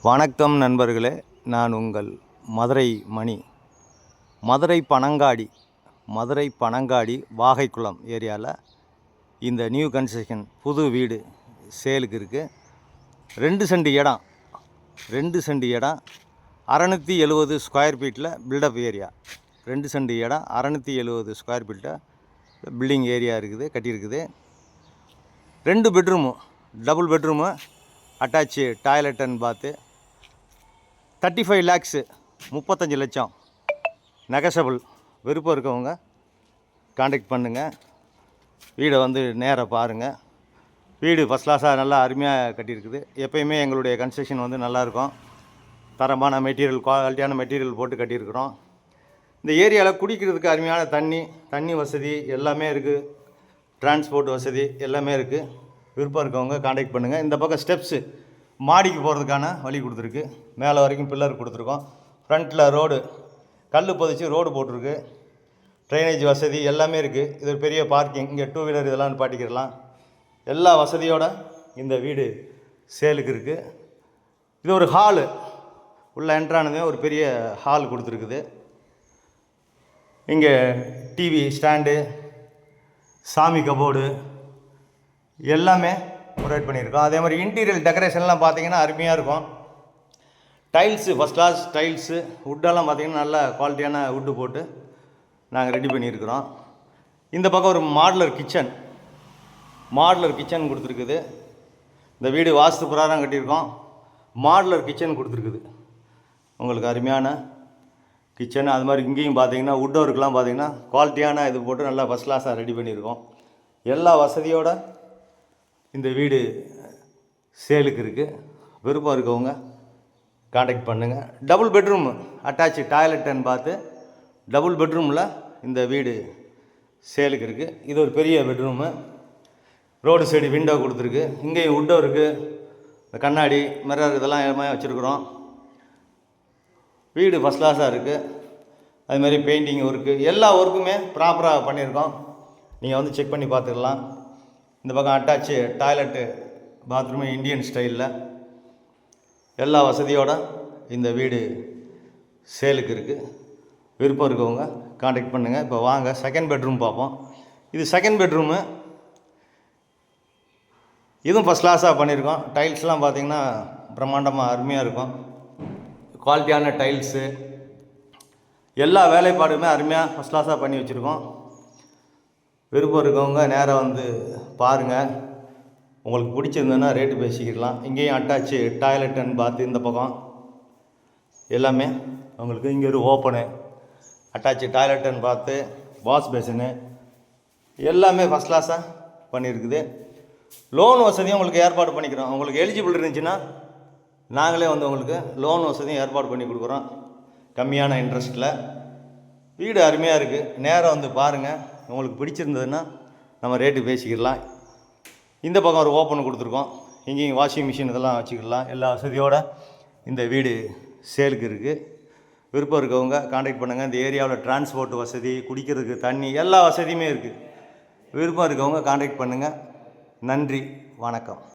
வணக்கம் நண்பர்களே, நான் உங்கள் மதுரை மணி. மதுரை பனங்காடி வாகைக்குளம் ஏரியாவில் இந்த நியூ கன்ஸ்ட்ரக்ஷன் புது வீடு சேலுக்கு இருக்குது. 2 சென்ட் இடம் 670 ஸ்கொயர் ஃபீட்டில் பில்டப் ஏரியா. 2 சென்ட் இடம் 670 ஸ்கொயர் ஃபீட்டில் பில்டிங் ஏரியா இருக்குது, கட்டியிருக்குது. 2 bedroom, double bedroom, attach toilet and bath. 35 lakhs 35 லட்சம் நெகசபிள். விருப்பம் இருக்கவங்க காண்டாக்ட் பண்ணுங்கள். வீடை வந்து நேராக பாருங்கள். வீடு ஃபஸ்ட் கிளாஸாக நல்லா அருமையாக கட்டியிருக்குது. எப்போயுமே எங்களுடைய கன்ஸ்ட்ரக்ஷன் வந்து நல்லாயிருக்கும். தரமான மெட்டீரியல், குவாலிட்டியான மெட்டீரியல் போட்டு கட்டியிருக்கிறோம். இந்த ஏரியாவில் குடிக்கிறதுக்கு அருமையான தண்ணி வசதி எல்லாமே இருக்குது. டிரான்ஸ்போர்ட் வசதி எல்லாமே இருக்குது. விருப்பம் இருக்கவங்க காண்டாக்ட் பண்ணுங்கள். இந்த பக்கம் ஸ்டெப்ஸு மாடிக்கு போகிறதுக்கான வழி கொடுத்துருக்கு. மேலே வரைக்கும் பில்லர் கொடுத்துருக்கோம். ஃப்ரண்ட்டில் ரோடு கல் பதிச்சு ரோடு போட்டிருக்கு. ட்ரைனேஜ் வசதி எல்லாமே இருக்குது. இது ஒரு பெரிய பார்க்கிங். இங்கே 2 வீலர் இதெல்லாம் நிப்பாட்டிக்கிடலாம். எல்லா வசதியோட இந்த வீடு சேலுக்கு இருக்குது. இது ஒரு ஹாலு. உள்ள என்ட்ரானதே ஒரு பெரிய ஹால் கொடுத்துருக்குது. இங்கே டிவி ஸ்டாண்டு, சாமி கபோர்டு எல்லாமே ப்ரொவைட் பண்ணியிருக்கோம். அதே மாதிரி இன்டீரியர் டெக்கரேஷன்லாம் பார்த்திங்கன்னா அருமையாக இருக்கும். டைல்ஸு ஃபஸ்ட் கிளாஸ் டைல்ஸு, வுட்டெல்லாம் பார்த்திங்கன்னா நல்ல குவாலிட்டியான வுட்டு போட்டு நாங்கள் ரெடி பண்ணியிருக்கிறோம். இந்த பக்கம் ஒரு மாடுலர் கிச்சன் கொடுத்துருக்குது. இந்த வீடு வாஸ்து பிரகாரம் கட்டியிருக்கோம். மாடுலர் கிச்சன் கொடுத்துருக்குது. உங்களுக்கு அருமையான கிச்சன். அது மாதிரி இங்கேயும் பார்த்தீங்கன்னா வுட் ஒர்க்கெலாம் பார்த்தீங்கன்னா குவாலிட்டியான இது போட்டு நல்லா ஃபஸ்ட் கிளாஸாக ரெடி பண்ணியிருக்கோம். எல்லா வசதியோடு இந்த வீடு சேலுக்கு இருக்குது. விருப்பம் இருக்கவங்க காண்டாக்ட் பண்ணுங்கள். Double bedroom, attach toilet and bath, double பெட்ரூமில் இந்த வீடு சேலுக்கு இருக்குது. இது ஒரு பெரிய பெட்ரூமு. ரோடு சைடு விண்டோ கொடுத்துருக்கு. இங்கேயும் வுட்டோ இருக்குது. இந்த கண்ணாடி மிரர் இதெல்லாம் எல்லாமே வச்சுருக்குறோம். வீடு ஃபஸ்ட் கிளாஸாக இருக்குது. அதுமாதிரி பெயிண்டிங் ஒர்க்கு எல்லா ஒர்க்குமே ப்ராப்பராக பண்ணியிருக்கோம். நீங்கள் வந்து செக் பண்ணி பார்த்துக்கலாம். இந்த பக்கம் அட்டாச்சு டாய்லெட்டு பாத்ரூமு இந்தியன் ஸ்டைலில் எல்லா வசதியோடு இந்த வீடு சேலுக்கு இருக்குது. விருப்பம் இருக்கவங்க காண்டாக்ட் பண்ணுங்கள். இப்போ வாங்க செகண்ட் பெட்ரூம் பார்ப்போம். இது செகண்ட் பெட்ரூமு. இதுவும் ஃபஸ்ட் கிளாஸாக பண்ணியிருக்கோம். டைல்ஸ்லாம் பார்த்திங்கன்னா பிரம்மாண்டமாக அருமையாக இருக்கும். குவாலிட்டியான டைல்ஸு எல்லா வேலைப்பாடுமே அருமையாக ஃபஸ்ட் கிளாஸாக பண்ணி வச்சுருக்கோம். விருப்பம் இருக்கவங்க நேராக வந்து பாருங்கள். உங்களுக்கு பிடிச்சிருந்ததுன்னா ரேட்டு பேசிக்கிடலாம். இங்கேயும் அட்டாச்சு டாய்லெட் அண்ட் பாத்து. இந்த பக்கம் எல்லாமே உங்களுக்கு இங்கே ஒரு ஓப்பனு, அட்டாச்சு டாய்லெட் அண்ட் பாத்து, வாஷ் பேசினு எல்லாமே ஃபஸ்ட் கிளாஸாக பண்ணியிருக்குது. லோன் வசதியும் உங்களுக்கு ஏற்பாடு பண்ணிக்கிறோம். உங்களுக்கு எலிஜிபிள் இருந்துச்சுன்னா நாங்களே வந்து உங்களுக்கு லோன் வசதியும் ஏற்பாடு பண்ணி கொடுக்குறோம் கம்மியான இன்ட்ரெஸ்ட்டில். வீடு அருமையாக இருக்குது. நேராக வந்து பாருங்கள். உங்களுக்கு பிடிச்சிருந்ததுன்னா நம்ம ரேட்டு பேசிக்கிடலாம். இந்த பக்கம் ஒரு ஓப்பன் கொடுத்துருக்கோம். இங்கேயும் வாஷிங் மிஷின் இதெல்லாம் வச்சுக்கிடலாம். எல்லா வசதியோடு இந்த வீடு சேலுக்கு இருக்குது. விருப்பம் இருக்கவங்க காண்டாக்ட் பண்ணுங்கள். இந்த ஏரியாவில் டிரான்ஸ்போர்ட் வசதி, குடிக்கிறதுக்கு தண்ணி எல்லா வசதியுமே இருக்குது. விருப்பம் இருக்கவங்க காண்டாக்ட் பண்ணுங்கள். நன்றி, வணக்கம்.